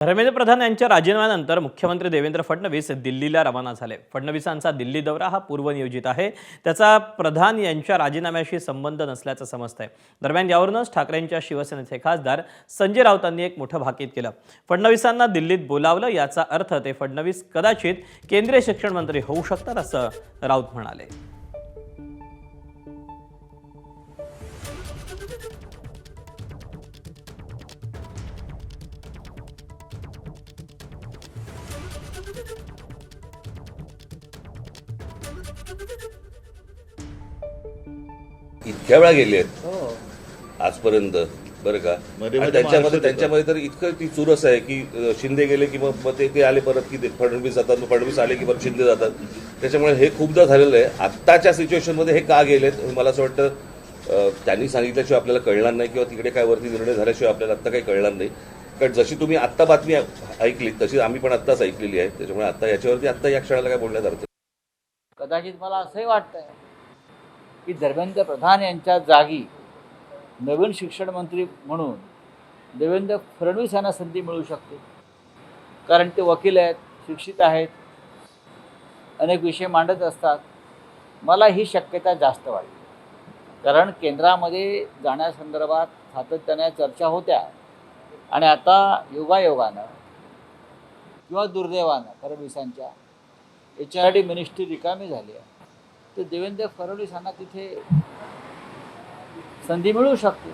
धर्मेंद्र प्रधान यांच्या राजीनाम्यानंतर मुख्यमंत्री देवेंद्र फडणवीस दिल्लीला रवाना झाले. फडणवीसांचा दिल्ली दौरा हा पूर्वनियोजित आहे. त्याचा प्रधान यांच्या राजीनाम्याशी संबंध नसल्याचं समजतंय. दरम्यान यावरूनच ठाकरेंच्या शिवसेनेचे खासदार संजय राऊतांनी एक मोठं भाकीत केलं. फडणवीसांना दिल्लीत बोलावलं याचा अर्थ ते फडणवीस कदाचित केंद्रीय शिक्षण मंत्री होऊ शकतात असं राऊत म्हणाले. इतक्या वेळा गेले आहेत आजपर्यंत, बरं का. आणि त्यांच्यामध्ये तर इतकं ती चुरस आहे की शिंदे गेले की मग ते आले परत की फडणवीस जातात, मग फडणवीस आले की परत शिंदे जातात. त्याच्यामुळे हे खूपदा झालेलं आहे. आत्ताच्या सिच्युएशनमध्ये हे का गेलेत मला असं वाटतं त्यांनी सांगितल्याशिवाय आपल्याला कळणार नाही, किंवा तिकडे काय वरती निर्णय झाल्याशिवाय आपल्याला आत्ता काही कळणार नाही. कारण जशी तुम्ही आत्ता बातमी ऐकली तशी आम्ही पण आत्ताच ऐकलेली आहे. त्याच्यामुळे आता याच्यावरती आत्ता या क्षणाला काय बोलण्यात अर्थ. कदाचित मला असंही वाटतंय की धर्मेंद्र प्रधान यांच्या जागी नवीन शिक्षण मंत्री म्हणून देवेंद्र फडणवीस यांना संधी मिळू शकते. कारण ते वकील आहेत, शिक्षित आहेत, अनेक विषय मांडत असतात. मला ही शक्यता जास्त वाटते. कारण केंद्रामध्ये जाण्यासंदर्भात सातत्याने चर्चा होत्या आणि आता योगायोगानं किंवा दुर्दैवानं फडणवीसांच्या HRD मिनिस्ट्री रिकामी झाली आहे. तर देवेंद्र फडणवीस यांना तिथे संधी मिळू शकते.